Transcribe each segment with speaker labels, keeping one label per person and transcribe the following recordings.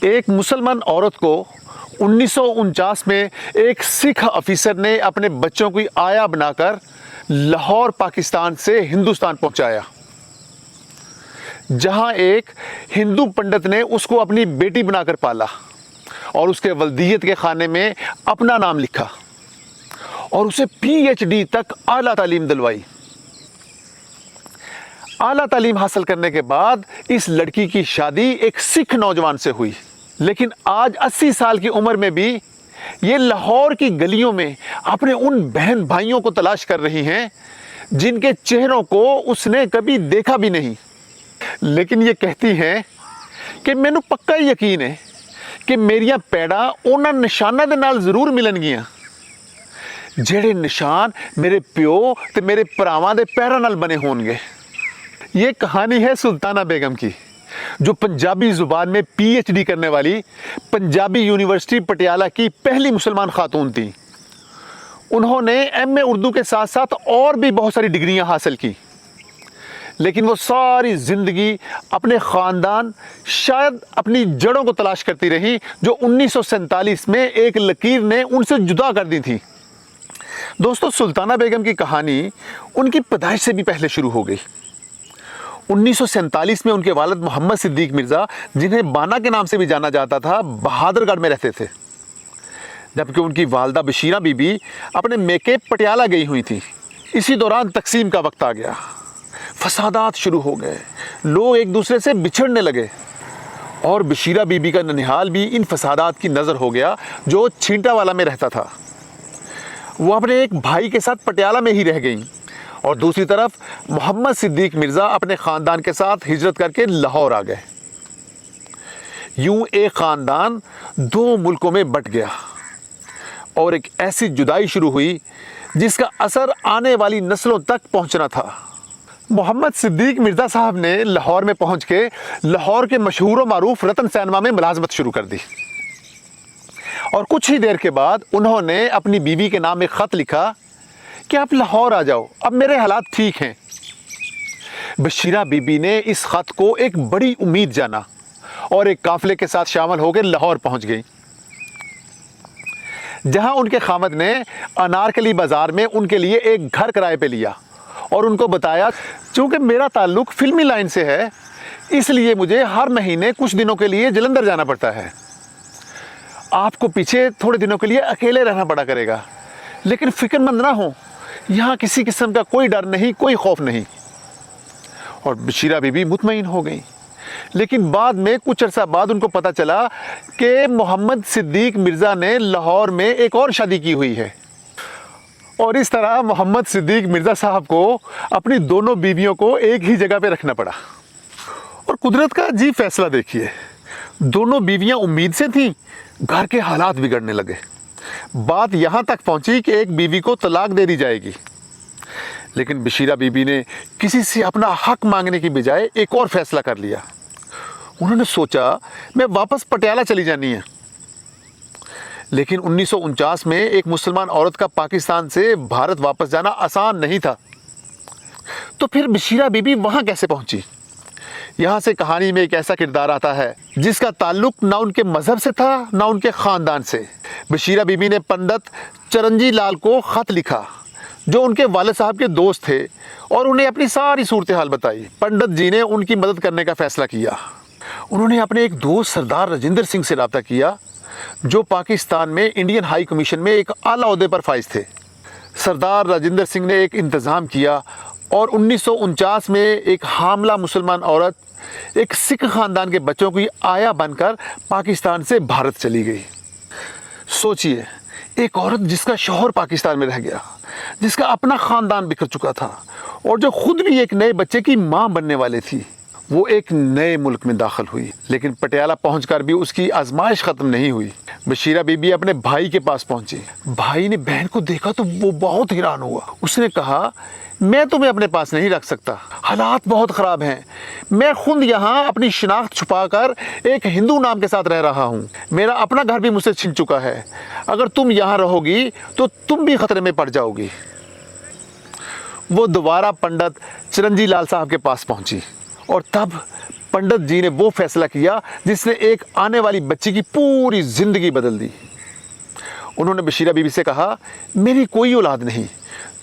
Speaker 1: ایک مسلمان عورت کو 1949 میں ایک سکھ افیسر نے اپنے بچوں کی آیا بنا کر لاہور پاکستان سے ہندوستان پہنچایا، جہاں ایک ہندو پنڈت نے اس کو اپنی بیٹی بنا کر پالا اور اس کے ولدیت کے خانے میں اپنا نام لکھا اور اسے PhD تک اعلیٰ تعلیم دلوائی۔ اعلیٰ تعلیم حاصل کرنے کے بعد اس لڑکی کی شادی ایک سکھ نوجوان سے ہوئی، لیکن آج 80 سال کی عمر میں بھی یہ لاہور کی گلیوں میں اپنے ان بہن بھائیوں کو تلاش کر رہی ہیں جن کے چہروں کو اس نے کبھی دیکھا بھی نہیں، لیکن یہ کہتی ہیں کہ مینوں پکا یقین ہے کہ میریاں پیڑاں انہاں نشاناں دے نال ضرور ملن گیاں جڑے نشان میرے پیو تے میرے پراواں دے پیراں نال بنے ہون گے۔ یہ کہانی ہے سلطانہ بیگم کی، جو پنجابی زبان میں PhD کرنے والی پنجابی یونیورسٹی پٹیالہ کی پہلی مسلمان خاتون تھی۔ انہوں نے MA اردو کے ساتھ ساتھ اور بھی بہت ساری ڈگریاں حاصل کی، لیکن وہ ساری زندگی اپنے خاندان، شاید اپنی جڑوں کو تلاش کرتی رہی جو 1947 میں ایک لکیر نے ان سے جدا کر دی تھی۔ دوستو، سلطانہ بیگم کی کہانی ان کی پیدائش سے بھی پہلے شروع ہو گئی۔ 1947 میں ان کے والد محمد صدیق مرزا، جنہیں بانا کے نام سے بھی جانا جاتا تھا، بہادر گڑھ میں رہتے تھے، جبکہ ان کی والدہ بشیرہ بی بی اپنے میکے پٹیالہ گئی ہوئی تھی۔ اسی دوران تقسیم کا وقت آ گیا، فسادات شروع ہو گئے، لوگ ایک دوسرے سے بچھڑنے لگے، اور بشیرہ بی بی کا ننہال بھی ان فسادات کی نظر ہو گیا جو چھینٹا والا میں رہتا تھا۔ وہ اپنے ایک بھائی کے ساتھ پٹیالہ میں ہی رہ گئیں، اور دوسری طرف محمد صدیق مرزا اپنے خاندان کے ساتھ ہجرت کر کے لاہور آ گئے۔ یوں ایک خاندان 2 ملکوں میں بٹ گیا، اور ایک ایسی جدائی شروع ہوئی جس کا اثر آنے والی نسلوں تک پہنچنا تھا۔ محمد صدیق مرزا صاحب نے لاہور میں پہنچ کے لاہور کے مشہور و معروف رتن سینما میں ملازمت شروع کر دی، اور کچھ ہی دیر کے بعد انہوں نے اپنی بیوی کے نام ایک خط لکھا کہ آپ لاہور آ جاؤ، اب میرے حالات ٹھیک ہیں۔ بشیرہ بی بی نے اس خط کو ایک بڑی امید جانا اور ایک قافلے کے ساتھ شامل ہو کے لاہور پہنچ گئی، جہاں ان کے خامد نے انارکلی بازار میں ان کے لیے ایک گھر کرائے پہ لیا اور ان کو بتایا، چونکہ میرا تعلق فلمی لائن سے ہے، اس لیے مجھے ہر مہینے کچھ دنوں کے لیے جلندھر جانا پڑتا ہے۔ آپ کو پیچھے تھوڑے دنوں کے لیے اکیلے رہنا پڑا کرے گا، لیکن فکر مند نہ ہو، یہاں کسی قسم کا کوئی ڈر نہیں، کوئی خوف نہیں۔ اور بشیرہ بی بی مطمئن ہو گئی، لیکن بعد میں کچھ عرصہ بعد ان کو پتہ چلا کہ محمد صدیق مرزا نے لاہور میں ایک اور شادی کی ہوئی ہے، اور اس طرح محمد صدیق مرزا صاحب کو اپنی دونوں بیویوں کو ایک ہی جگہ پہ رکھنا پڑا۔ اور قدرت کا عجیب فیصلہ دیکھیے، دونوں بیویاں امید سے تھیں، گھر کے حالات بگڑنے لگے، بات یہاں تک پہنچی کہ ایک بیوی کو طلاق دے دی جائے گی، لیکن بشیرہ بی بی نے کسی سے اپنا حق مانگنے کی بجائے ایک اور فیصلہ کر لیا۔ انہوں نے سوچا میں واپس پٹیالہ چلی جانی ہے، لیکن 1949 میں ایک مسلمان عورت کا پاکستان سے بھارت واپس جانا آسان نہیں تھا، تو پھر بشیرہ بی بی وہاں کیسے پہنچی؟ یہاں سے کہانی میں ایک ایسا کردار آتا ہے جس کا تعلق نہ ان کے مذہب سے تھا نہ ان کے خاندان سے۔ بشیرہ بی بی نے پنڈت چرنجی لال کو خط لکھا، جو ان کے والد صاحب کے دوست تھے، اور انہیں اپنی ساری صورتحال بتائی۔ پنڈت جی نے ان کی مدد کرنے کا فیصلہ کیا۔ انہوں نے اپنے ایک دوست سردار راجندر سنگھ سے رابطہ کیا، جو پاکستان میں انڈین ہائی کمیشن میں ایک اعلیٰ عہدے پر فائز تھے۔ سردار راجندر سنگھ نے ایک انتظام کیا، اور 1949 میں ایک حاملہ مسلمان عورت ایک سکھ خاندان کے بچوں کی آیا بن کر پاکستان سے بھارت چلی گئی۔ سوچئے، ایک عورت جس کا شوہر پاکستان میں رہ گیا، جس کا اپنا خاندان بکھر چکا تھا، اور جو خود بھی ایک نئے بچے کی ماں بننے والے تھی، وہ ایک نئے ملک میں داخل ہوئی، لیکن پٹیالہ پہنچ کر بھی اس کی آزمائش ختم نہیں ہوئی۔ بشیرہ بی بی اپنے بھائی کے پاس پہنچی۔ بھائی نے بہن کو دیکھا تو وہ بہت حیران ہوا۔ اس نے کہا، میں تمہیں اپنے پاس نہیں رکھ سکتا، حالات بہت خراب ہیں، میں خود یہاں اپنی شناخت چھپا کر ایک ہندو نام کے ساتھ رہ رہا ہوں، میرا اپنا گھر بھی مجھ سے چھن چکا ہے، اگر تم یہاں رہو گی تو تم بھی خطرے میں پڑ جاؤ گی۔ وہ دوبارہ پنڈت چرنجی لال صاحب کے پاس پہنچی، اور تب पंडित जी ने वो फैसला किया जिसने एक आने वाली बच्ची की पूरी ज़िंदगी बदल दी। उन्होंने बशीरा बीबी से कहा, मेरी कोई औलाद नहीं,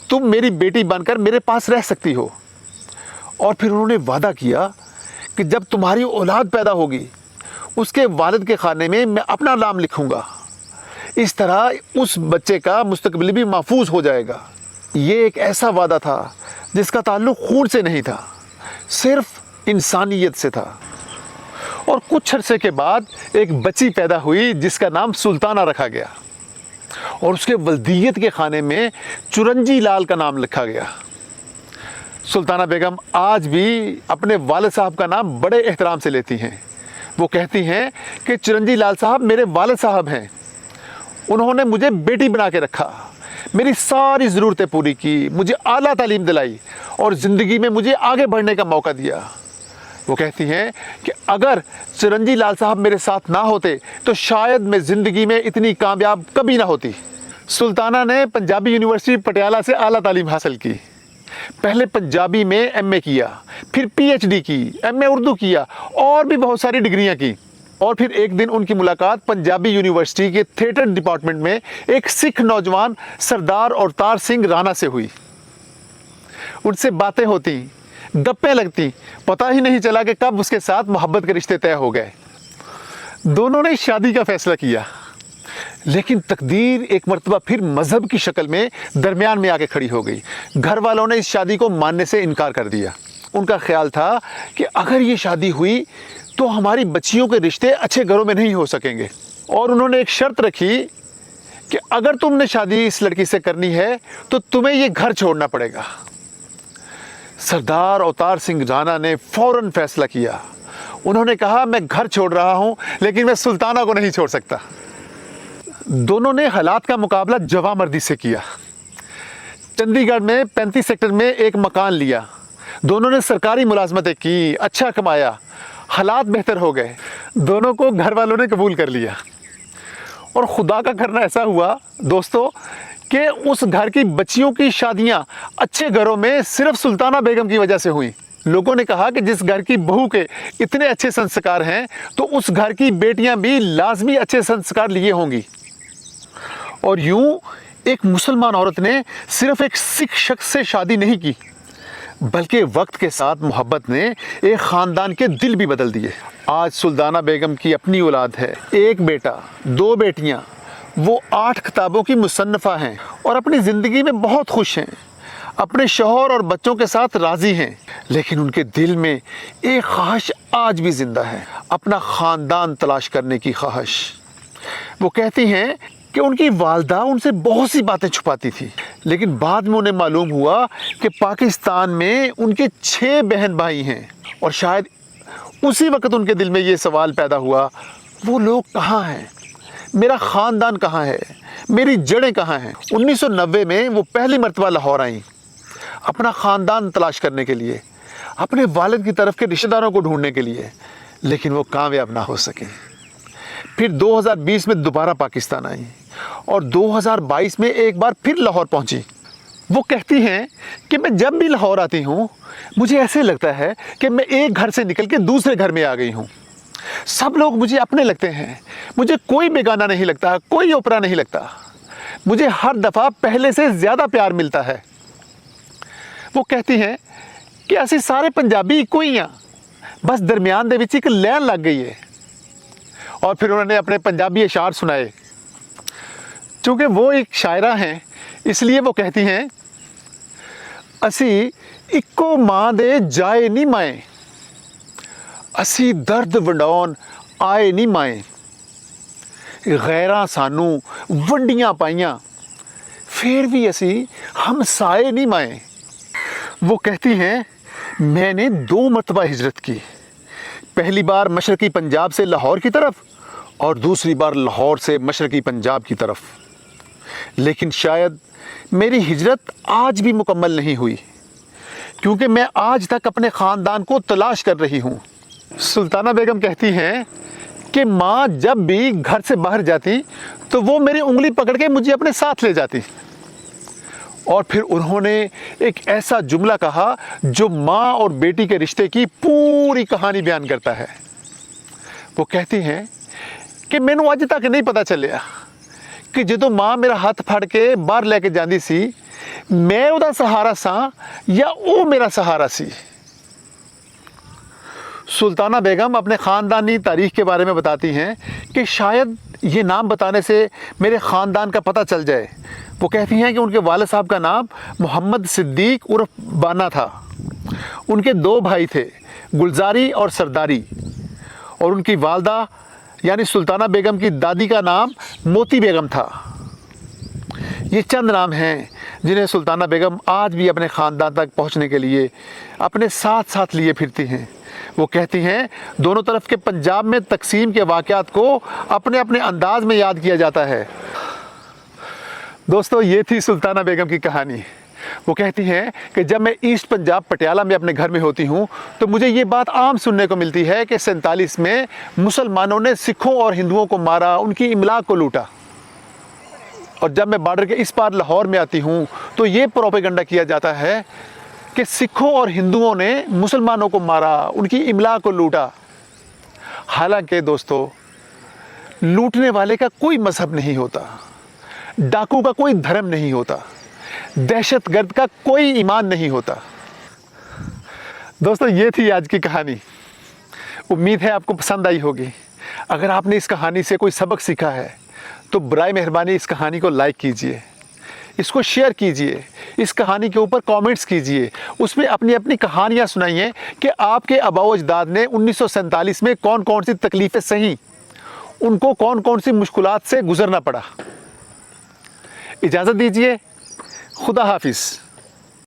Speaker 1: तुम मेरी बेटी बनकर मेरे पास रह सकती हो। और फिर उन्होंने वादा किया कि जब तुम्हारी औलाद पैदा होगी उसके वालिद के खाने में मैं अपना नाम लिखूंगा। इस तरह उस बच्चे का मुस्तकबिल भी महफूज हो जाएगा। ये एक ऐसा वादा था जिसका ताल्लुक खून से नहीं था, सिर्फ इंसानियत से था। और कुछ अरसे के बाद एक बच्ची पैदा हुई जिसका नाम सुल्ताना रखा गया और उसके वल्दियत के खाने में चुरंजी लाल का नाम लिखा गया। सुल्ताना बेगम आज भी अपने वालिद साहब का नाम बड़े एहतराम से लेती हैं। वो कहती हैं कि चुरंजी लाल साहब मेरे वालिद साहब हैं, उन्होंने मुझे बेटी बना के रखा, मेरी सारी ज़रूरतें पूरी की, मुझे आला तालीम दिलाई और ज़िंदगी में मुझे आगे बढ़ने का मौका दिया। वो कहती हैं कि अगर चिरंजी लाल साहब मेरे साथ ना होते तो शायद मैं ज़िंदगी में इतनी कामयाब कभी ना होती। सुल्ताना ने पंजाबी यूनिवर्सिटी पटियाला से आला तालीम हासिल की। पहले पंजाबी में एमए किया, फिर पीएचडी की, एमए उर्दू किया और भी बहुत सारी डिग्रियां की। और फिर एक दिन उनकी मुलाकात पंजाबी यूनिवर्सिटी के थिएटर डिपार्टमेंट में एक सिख नौजवान सरदार अवतार सिंह राणा से हुई। उनसे बातें होती, गप्पें लगती, पता ही नहीं चला कि कब उसके साथ मोहब्बत के रिश्ते तय हो गए। दोनों ने शादी का फैसला किया, लेकिन तकदीर एक मर्तबा फिर मजहब की शक्ल में दरमियान में आके खड़ी हो गई। घर वालों ने इस शादी को मानने से इनकार कर दिया। उनका ख्याल था कि अगर ये शादी हुई तो हमारी बच्चियों के रिश्ते अच्छे घरों में नहीं हो सकेंगे। और उन्होंने एक शर्त रखी कि अगर तुमने शादी इस लड़की से करनी है तो तुम्हें ये घर छोड़ना पड़ेगा। सरदार अवतार सिंह राणा ने फौरन फैसला किया। उन्होंने कहा, मैं घर छोड़ रहा हूं लेकिन मैं सुल्ताना को नहीं छोड़ सकता। दोनों ने हालात का मुकाबला जवामर्दी से किया। चंडीगढ़ में 35 सेक्टर में एक मकान लिया। दोनों ने सरकारी मुलाजमतें की, अच्छा कमाया, हालात बेहतर हो गए। दोनों को घर वालों ने कबूल कर लिया। और खुदा का करना ऐसा हुआ दोस्तों कि उस घर की बच्चियों की शादियां अच्छे घरों में सिर्फ सुल्ताना बेगम की वजह से हुई। लोगों ने कहा कि जिस घर की बहू के इतने अच्छे संस्कार हैं तो उस घर की बेटियां भी लाजमी अच्छे संस्कार लिए होंगी। और यूं एक मुसलमान औरत ने सिर्फ एक सिख शख्स से शादी नहीं की, बल्कि वक्त के साथ मोहब्बत ने एक ख़ानदान के दिल भी बदल दिए। आज सुल्ताना बेगम की अपनी औलाद है, एक बेटा, 2 बेटियां। वो 8 किताबों की मुसन्नफ़ा हैं और अपनी ज़िंदगी में बहुत खुश हैं। अपने शौहर और बच्चों के साथ राज़ी हैं, लेकिन उनके दिल में एक ख्वाहिश आज भी ज़िंदा है, अपना ख़ानदान तलाश करने की ख्वाहिश। वो कहती हैं कि उनकी वालदा उनसे बहुत सी बातें छुपाती थी, लेकिन बाद में उन्हें मालूम हुआ कि पाकिस्तान में उनके 6 बहन भाई हैं। और शायद उसी वक्त उनके दिल में ये सवाल पैदा हुआ, वो लोग कहाँ हैं, मेरा ख़ानदान कहाँ है, मेरी जड़ें कहाँ हैं। 1990 में वो पहली मरतबा लाहौर आईं अपना ख़ानदान तलाश करने के लिए, अपने वालिद की तरफ के रिश्तेदारों को ढूंढने के लिए, लेकिन वो कामयाब ना हो सके। फिर 2020 में दोबारा पाकिस्तान आई और 2022 में एक बार फिर लाहौर पहुंची। वो कहती हैं कि मैं जब भी लाहौर आती हूँ मुझे ऐसे लगता है कि मैं एक घर से निकल के दूसरे घर में आ गई हूँ। सब लोग मुझे अपने लगते हैं, मुझे कोई बेगाना नहीं लगता, कोई ओपरा नहीं लगता। मुझे हर दफ़ा पहले से ज़्यादा प्यार मिलता है। वो कहती हैं कि ऐसे सारे पंजाबी इक्को ही हैं, बस दरमियान दे विच एक लैन लग गई है। और फिर उन्होंने अपने पंजाबी अशार सुनाए। चूँकि वो एक शायरा हैं इसलिए वो कहती हैं, असी इक्को माँ दे जाए नहीं माए, असी दर्द वंडाउण आए नहीं माए, गैरां सानू वंडियां पाइयां, फिर भी असी हम साए नहीं माए। वो कहती हैं, मैंने 2 मरतबा हिजरत की, पहली बार मशरकी पंजाब से लाहौर की तरफ और दूसरी बार लाहौर से मशरकी पंजाब की तरफ, लेकिन शायद मेरी हिजरत आज भी मुकम्मल नहीं हुई, क्योंकि मैं आज तक अपने ख़ानदान को तलाश कर रही हूँ। सुल्ताना बेगम कहती हैं कि माँ जब भी घर से बाहर जाती तो वो मेरी उंगली पकड़ के मुझे अपने साथ ले जाती और फिर उन्होंने एक ऐसा जुमला कहा जो माँ और बेटी के रिश्ते की पूरी कहानी बयान करता है। वो कहती हैं कि मैनू अज तक नहीं पता चलिया कि जदों माँ मेरा हाथ फड़ के बाहर लैके जाती सी मैं उहदा सहारा सा या वो मेरा सहारा सी। सुल्ताना बेगम अपने ख़ानदानी तारीख़ के बारे में बताती हैं कि शायद ये नाम बताने से मेरे ख़ानदान का पता चल जाए। वो कहती हैं कि उनके वालिद साहब का नाम मोहम्मद सिद्दीक उर्फ बाना था। उनके 2 भाई थे, गुलजारी और सरदारी, और उनकी वालदा यानी सुल्ताना बेगम की दादी का नाम मोती बेगम था। ये चंद नाम हैं जिन्हें सुल्ताना बेगम आज भी अपने ख़ानदान तक पहुंचने के लिए अपने साथ साथ लिए फिरती हैं। वो कहती हैं दोनों तरफ के पंजाब में तकसीम के वाक़यात को अपने अपने अंदाज में याद किया जाता है। दोस्तों, ये थी सुल्ताना बेगम की कहानी। वो कहती हैं कि जब मैं ईस्ट पंजाब पटियाला में अपने घर में होती हूँ तो मुझे ये बात आम सुनने को मिलती है कि 47 में मुसलमानों ने सिखों और हिंदुओं को मारा, उनकी इमलाक को लूटा। और जब मैं बॉर्डर के इस पार लाहौर में आती हूँ तो ये प्रोपेगेंडा किया जाता है कि सिखों और हिंदुओं ने मुसलमानों को मारा, उनकी इमलाक को लूटा। हालांकि दोस्तों, लूटने वाले का कोई मजहब नहीं होता, डाकू का कोई धर्म नहीं होता, दहशतगर्द का कोई ईमान नहीं होता। दोस्तों, ये थी आज की कहानी। उम्मीद है आपको पसंद आई होगी। अगर आपने इस कहानी से कोई सबक सीखा है तो बराए मेहरबानी इस कहानी को लाइक कीजिए, इसको शेयर कीजिए, इस कहानी के ऊपर कमेंट्स कीजिए, उसमें अपनी अपनी कहानियाँ सुनाइए कि आपके आबाओ अजदाद ने 1947 में कौन कौन सी तकलीफ़ें सही, उनको कौन कौन सी मुश्किलात से गुज़रना पड़ा। इजाज़त दीजिए। खुदा हाफिज़।